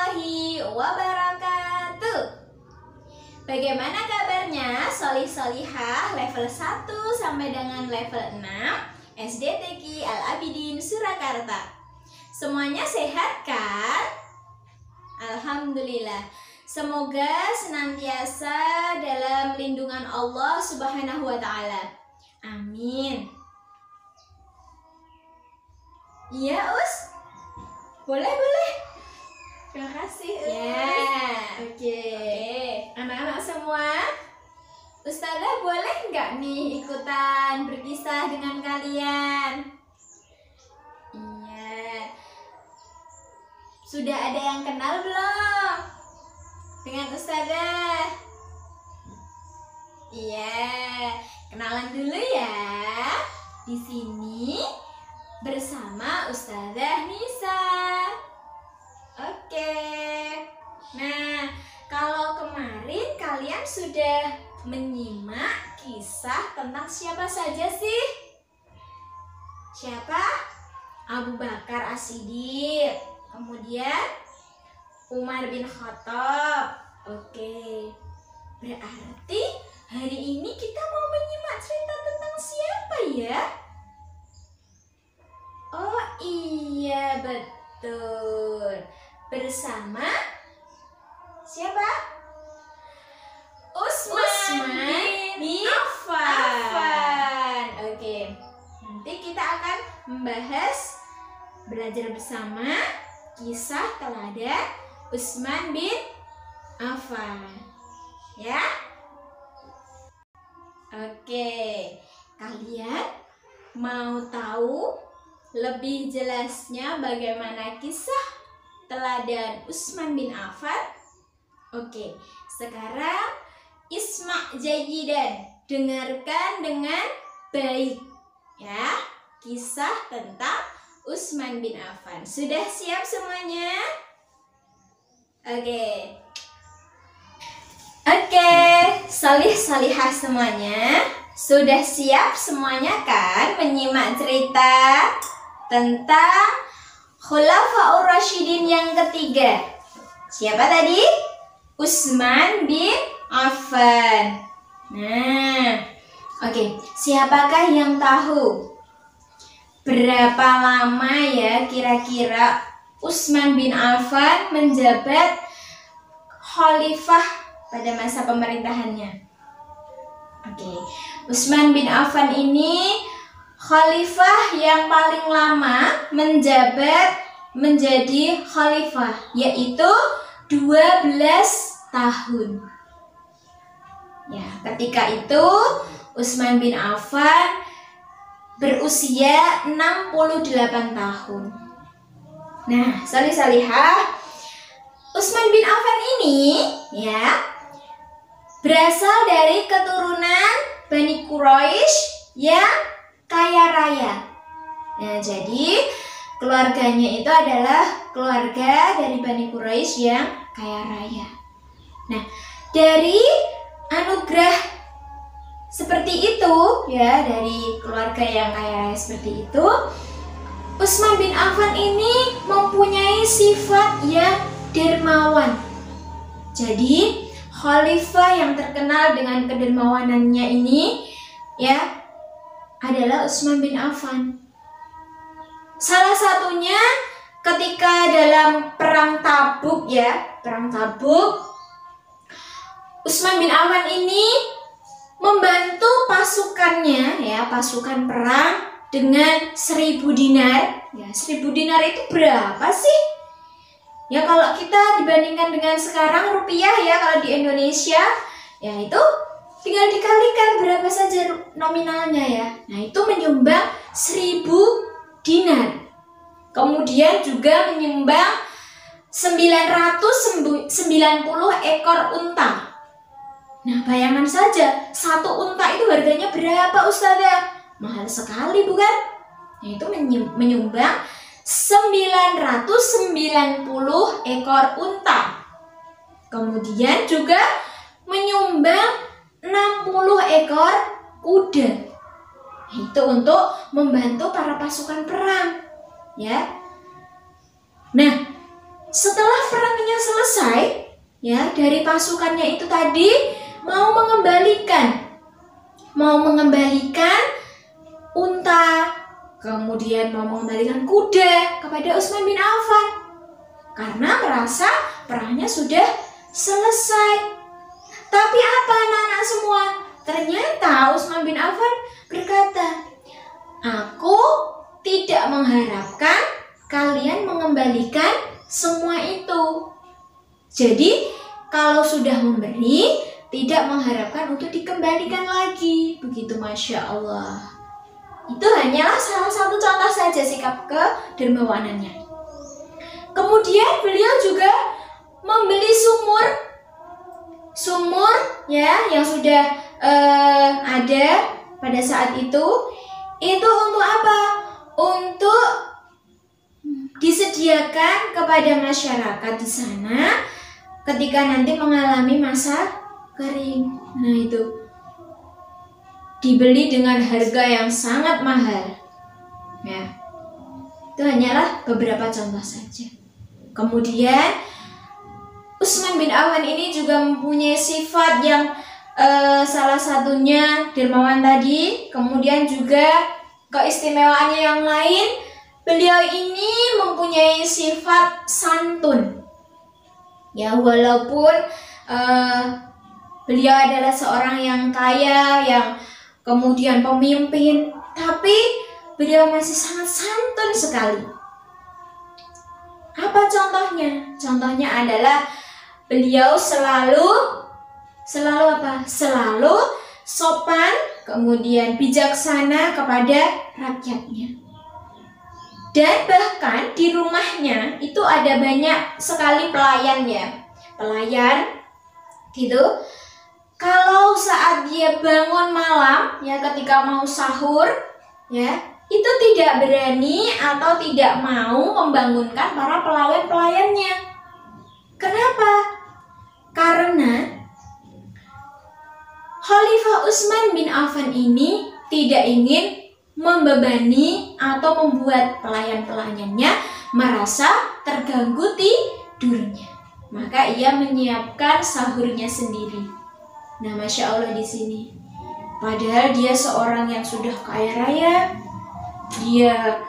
warahmatullahi wabarakatuh. Bagaimana kabarnya solih-solihah level 1 sampai dengan level 6 SD TQ Al-Abidin Surakarta? Semuanya sehat kan? Alhamdulillah. Semoga senantiasa dalam lindungan Allah Subhanahu wa Ta'ala. Amin. Iya, Us. Boleh. Terima kasih, Us. Ya. Oke. Anak-anak semua, Ustazah boleh nggak nih ikutan berkisah dengan kalian? Iya. Sudah ada yang kenal belum dengan Ustazah? Iya. Kenalan dulu ya. Di sini bersama Ustazah Nisa. Oke. Nah, kalau kemarin kalian sudah menyimak kisah tentang siapa saja sih? Siapa? Abu Bakar As-Siddiq. Kemudian Umar bin Khattab. Oke. Berarti hari ini kita mau menyimak cerita tentang siapa ya? Oh iya, betul. Bersama siapa? Utsman bin Affan. Oke. Nanti kita akan belajar bersama kisah teladan Utsman bin Affan. Ya? Oke. Kalian mau tahu lebih jelasnya bagaimana kisah teladan Utsman bin Affan? Oke, sekarang isma' jayyidan, dengarkan dengan baik ya kisah tentang Utsman bin Affan. Sudah siap semuanya? Oke, salih-salihah semuanya. Sudah siap semuanya kan menyimak cerita tentang Khulafaur Rasyidin yang ketiga? Siapa tadi? Utsman bin Affan. Nah, oke. Siapakah yang tahu berapa lama ya kira-kira Utsman bin Affan menjabat khalifah pada masa pemerintahannya? Oke, Utsman bin Affan ini khalifah yang paling lama menjadi khalifah, yaitu 12 tahun. Ya, ketika itu Utsman bin Affan berusia 68 tahun. Nah, salih-salihah, Utsman bin Affan ini ya berasal dari keturunan Bani Quraisy yang kaya raya. Nah, jadi keluarganya itu adalah keluarga dari Bani Quraisy yang kaya raya. Nah, dari anugerah seperti itu ya, dari keluarga yang kaya raya seperti itu, Utsman bin Affan ini mempunyai sifat yang dermawan. Jadi khalifah yang terkenal dengan kedermawanannya ini ya adalah Utsman bin Affan. Salah satunya ketika dalam perang Tabuk ya, perang Tabuk, Utsman bin Affan ini membantu pasukannya ya, pasukan perang dengan 1000 dinar. Ya, 1000 dinar itu berapa sih? Ya, kalau kita dibandingkan dengan sekarang rupiah ya, kalau di Indonesia ya itu tinggal dikalikan berapa saja nominalnya ya. Nah, itu menyumbang 1000 dinar. Kemudian juga menyumbang 990 ekor unta. Nah, bayangkan saja, satu unta itu harganya berapa, Ustazah? Mahal sekali, bukan? Nah, itu menyumbang 990 ekor unta. Kemudian juga menyumbang 60 ekor kuda. Itu untuk membantu para pasukan perang, ya. Nah, setelah perangnya selesai ya dari pasukannya itu tadi mau mengembalikan unta, kemudian mau mengembalikan kuda kepada Utsman bin Affan karena merasa perangnya sudah selesai. Tapi apa anak-anak semua? Ternyata Utsman bin Affan berkata, aku tidak mengharapkan kalian mengembalikan semua itu. Jadi kalau sudah memberi, tidak mengharapkan untuk dikembalikan lagi. Begitu, Masya Allah. Itu hanyalah salah satu contoh saja sikap kedermawanannya. Kemudian beliau juga membeli sumur ya yang sudah ada pada saat itu untuk apa? Untuk disediakan kepada masyarakat di sana ketika nanti mengalami masa kering. Nah, itu dibeli dengan harga yang sangat mahal. Ya. Itu hanyalah beberapa contoh saja. Kemudian Utsman bin Affan ini juga mempunyai sifat yang salah satunya dermawan tadi, kemudian juga keistimewaannya yang lain, beliau ini mempunyai sifat santun. Ya, walaupun beliau adalah seorang yang kaya, yang kemudian pemimpin, tapi beliau masih sangat santun sekali. Apa contohnya? Contohnya adalah beliau selalu apa? Selalu sopan, kemudian bijaksana kepada rakyatnya. Dan bahkan di rumahnya itu ada banyak sekali pelayan ya. Pelayan gitu. Kalau saat dia bangun malam ya ketika mau sahur ya, itu tidak berani atau tidak mau membangunkan para pelayan-pelayannya. Kenapa? Karena Khalifah Utsman bin Affan ini tidak ingin membebani atau membuat pelayan-pelayannya merasa terganggu tidurnya. Maka ia menyiapkan sahurnya sendiri. Nah, Masya Allah di sini. Padahal dia seorang yang sudah kaya raya, dia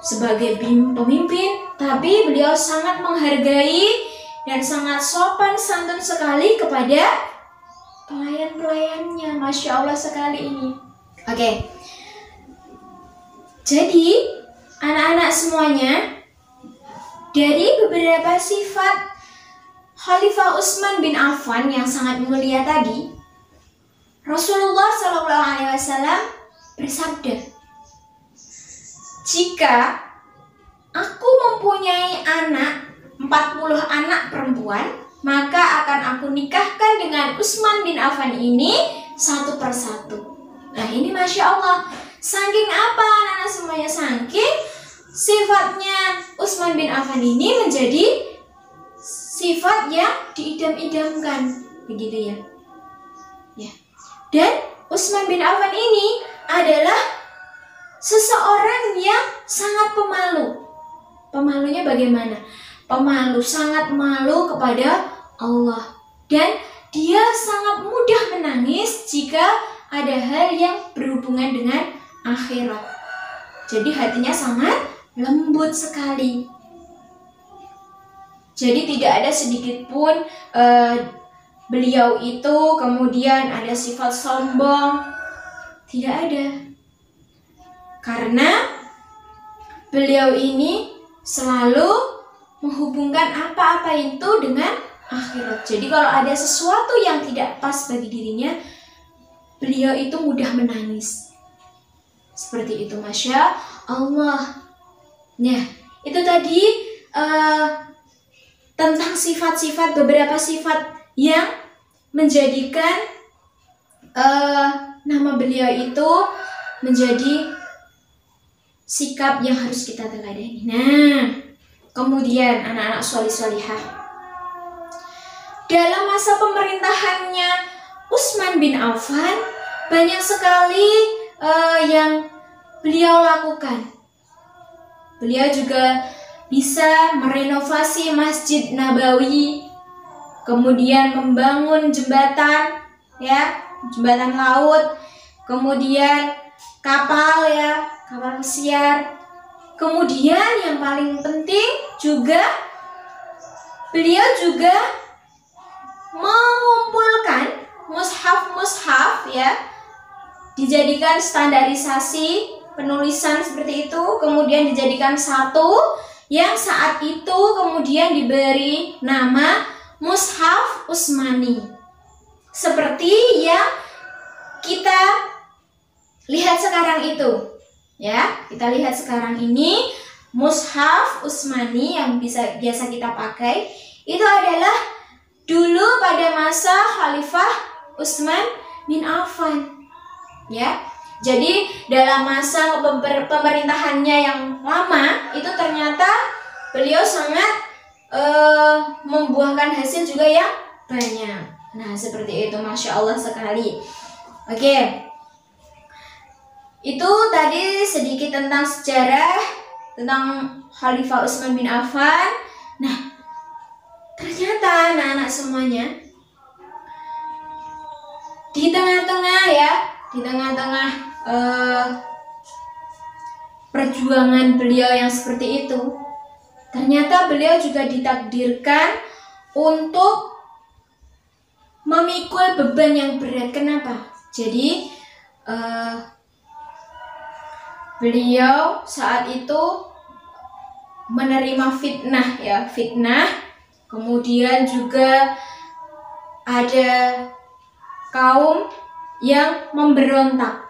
sebagai pemimpin, tapi beliau sangat menghargai dan sangat sopan santun sekali kepada pelayan-pelayannya. Masya Allah sekali ini. Oke. Jadi anak-anak semuanya, dari beberapa sifat Khalifah Utsman bin Affan yang sangat mulia tadi, Rasulullah SAW bersabda, jika aku mempunyai 40 anak perempuan, maka akan aku nikahkan dengan Utsman bin Affan ini satu persatu. Nah, ini Masya Allah. Saking apa anak-anak semuanya? Saking sifatnya Utsman bin Affan ini menjadi sifat yang diidam-idamkan. Begitu ya. Ya. Dan Utsman bin Affan ini adalah seseorang yang sangat pemalu. Pemalunya bagaimana? Pemalu, sangat malu kepada Allah. Dan dia sangat mudah menangis jika ada hal yang berhubungan dengan akhirat. Jadi hatinya sangat lembut sekali. Jadi tidak ada sedikit pun beliau itu kemudian ada sifat sombong. Tidak ada. Karena beliau ini selalu menghubungkan apa-apa itu dengan akhirat. Jadi kalau ada sesuatu yang tidak pas bagi dirinya, beliau itu mudah menangis. Seperti itu, Masya Allah. Nah, itu tadi tentang sifat-sifat, beberapa sifat yang menjadikan nama beliau itu menjadi sikap yang harus kita teladani. Nah, kemudian anak-anak solih-solihah, dalam masa pemerintahannya Utsman bin Affan banyak sekali yang beliau lakukan. Beliau juga bisa merenovasi Masjid Nabawi, kemudian membangun jembatan, ya, jembatan laut, kemudian kapal, ya, kapal pesiar. Kemudian yang paling penting juga beliau juga mengumpulkan mushaf-mushaf, ya, dijadikan standarisasi penulisan seperti itu, kemudian dijadikan satu yang saat itu kemudian diberi nama Mushaf Utsmani. Seperti yang kita lihat sekarang itu, ya. Kita lihat sekarang ini Mushaf Utsmani yang biasa kita pakai itu adalah dulu pada masa Khalifah Utsman bin Affan, ya. Jadi dalam masa pemerintahannya yang lama itu ternyata beliau sangat membuahkan hasil juga yang banyak. Nah, seperti itu, Masya Allah sekali. Oke, itu tadi sedikit tentang sejarah tentang Khalifah Utsman bin Affan. Nah, ternyata anak-anak semuanya, di tengah-tengah, ya, di tengah-tengah perjuangan beliau yang seperti itu, ternyata beliau juga ditakdirkan untuk memikul beban yang berat. Kenapa? Jadi beliau saat itu menerima fitnah, ya, fitnah. Kemudian juga ada kaum yang memberontak.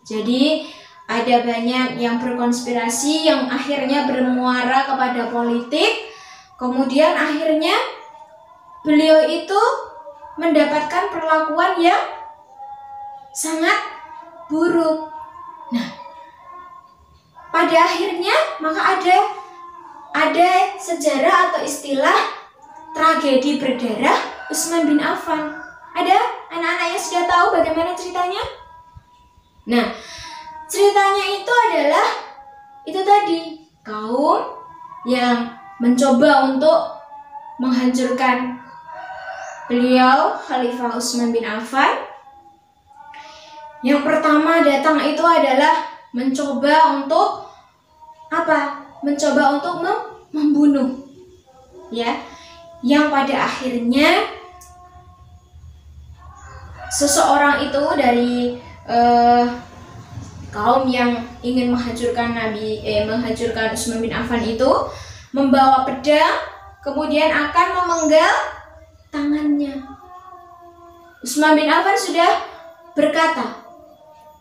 Jadi ada banyak yang berkonspirasi yang akhirnya bermuara kepada politik. Kemudian akhirnya beliau itu mendapatkan perlakuan yang sangat buruk. Nah, pada akhirnya maka ada sejarah atau istilah tragedi berdarah Utsman bin Affan. Ada anak-anak yang sudah tahu bagaimana ceritanya? Nah, ceritanya itu adalah itu tadi, kaum yang mencoba untuk menghancurkan beliau Khalifah Utsman bin Affan. Yang pertama datang itu adalah mencoba untuk apa? Mencoba untuk membunuh, ya. Yang pada akhirnya seseorang itu dari kaum yang ingin menghancurkan menghancurkan Utsman bin Affan itu membawa pedang, kemudian akan memenggal tangannya. Utsman bin Affan sudah berkata,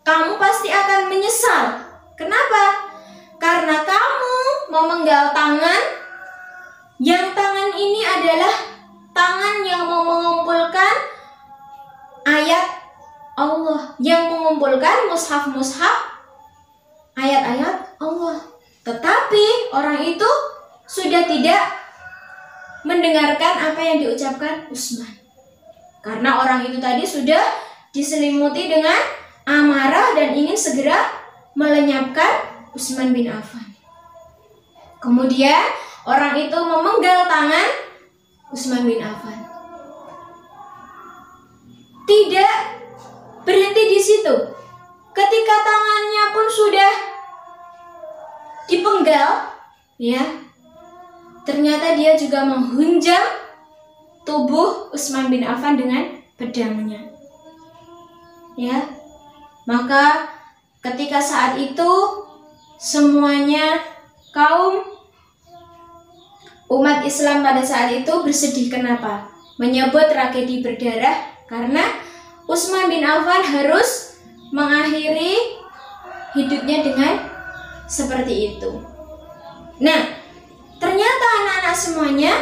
"Kamu pasti akan menyesal. Kenapa? Karena kamu memenggal tangan, yang tangan ini adalah tangan yang mau mengumpulkan ayat Allah, yang mengumpulkan mushaf-mushaf ayat-ayat Allah. Tetapi orang itu sudah tidak mendengarkan apa yang diucapkan Utsman. Karena orang itu tadi sudah diselimuti dengan amarah dan ingin segera melenyapkan Utsman bin Affan. Kemudian orang itu memenggal tangan Utsman bin Affan. Tidak berhenti di situ. Ketika tangannya pun sudah dipenggal, ya, ternyata dia juga menghunjam tubuh Utsman bin Affan dengan pedangnya. Ya, maka ketika saat itu semuanya kaum umat Islam pada saat itu bersedih. Kenapa? Menyebut tragedi berdarah karena Utsman bin Affan harus mengakhiri hidupnya dengan seperti itu. Nah, ternyata anak-anak semuanya,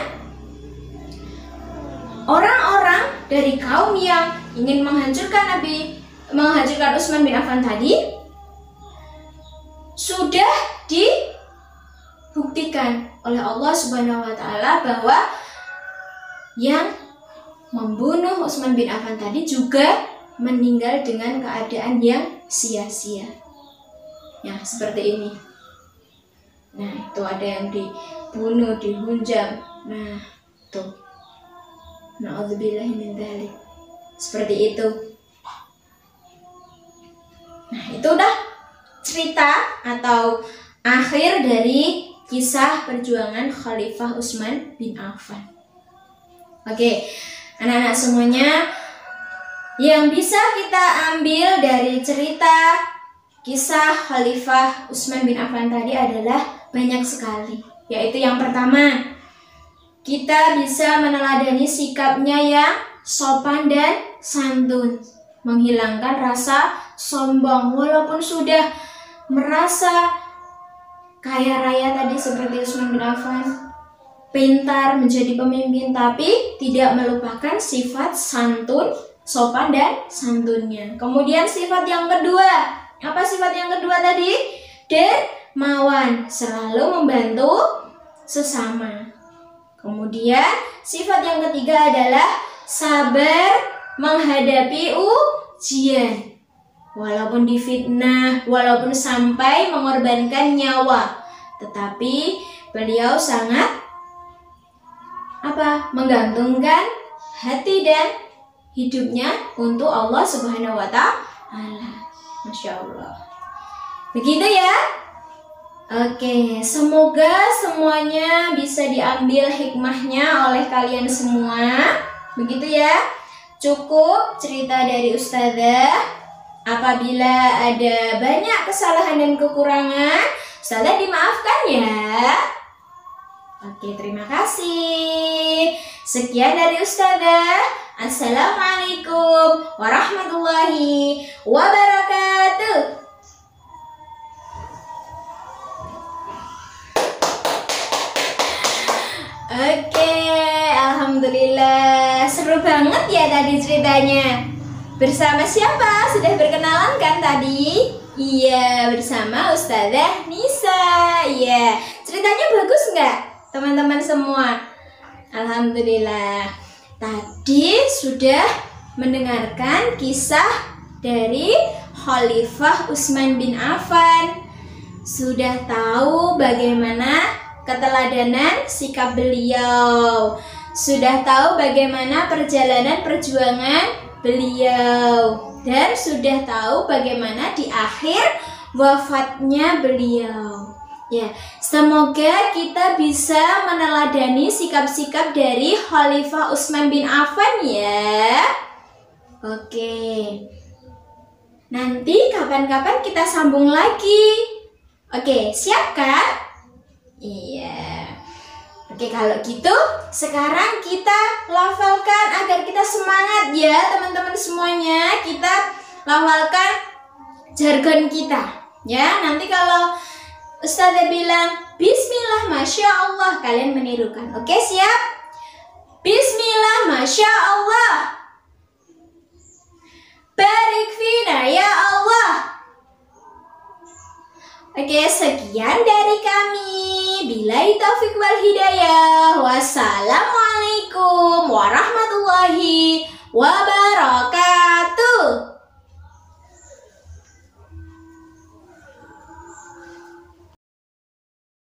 orang-orang dari kaum yang ingin menghancurkan Utsman bin Affan tadi sudah dibuktikan oleh Allah Subhanahu wa taala bahwa yang membunuh Utsman bin Affan tadi juga meninggal dengan keadaan yang sia-sia. Ya, seperti ini. Nah, itu ada yang dibunuh, dihunjam. Nah, tuh. Na'udzubillahi min dzalik. Seperti itu. Nah, itu udah cerita atau akhir dari kisah perjuangan Khalifah Utsman bin Affan. Oke, anak-anak semuanya, yang bisa kita ambil dari cerita kisah Khalifah Utsman bin Affan tadi adalah banyak sekali. Yaitu yang pertama, kita bisa meneladani sikapnya yang sopan dan santun, menghilangkan rasa sombong. Walaupun sudah merasa kaya raya tadi seperti Utsman bin Affan, pintar menjadi pemimpin, tapi tidak melupakan sifat santun, sopan dan santunnya. Kemudian sifat yang kedua, apa sifat yang kedua tadi? Dermawan, selalu membantu sesama. Kemudian sifat yang ketiga adalah sabar menghadapi ujian. Walaupun difitnah, walaupun sampai mengorbankan nyawa, tetapi beliau sangat menggantungkan hati dan hidupnya untuk Allah Subhanahu wa Ta'ala. Masya Allah. Begitu ya. Oke, semoga semuanya bisa diambil hikmahnya oleh kalian semua. Begitu ya. Cukup cerita dari Ustazah. Apabila ada banyak kesalahan dan kekurangan, Ustazah dimaafkan ya. Oke, terima kasih. Sekian dari Ustazah. Assalamualaikum warahmatullahi wabarakatuh. Oke, alhamdulillah. Seru banget ya tadi ceritanya. Bersama siapa? Sudah berkenalan kan tadi? Iya, bersama Ustazah Nisa. Iya, ceritanya bagus nggak teman-teman semua? Alhamdulillah. Tadi sudah mendengarkan kisah dari Khalifah Utsman bin Affan. Sudah tahu bagaimana keteladanan sikap beliau. Sudah tahu bagaimana perjalanan perjuangan beliau. Dan sudah tahu bagaimana di akhir wafatnya beliau. Ya, semoga kita bisa meneladani sikap-sikap dari Khalifah Utsman bin Affan ya. Oke. Nanti kapan-kapan kita sambung lagi. Oke, siap kan? Iya. Oke, kalau gitu sekarang kita lafalkan agar kita semangat ya teman-teman semuanya. Kita lafalkan jargon kita. Ya, nanti kalau Ustazah bilang Bismillah Masya Allah, kalian menirukan. Oke, siap? Bismillah Masya Allah, barik fina ya Allah. Oke, sekian dari kami. Billahi taufiq wal hidayah. Wassalamualaikum warahmatullahi wabarakatuh.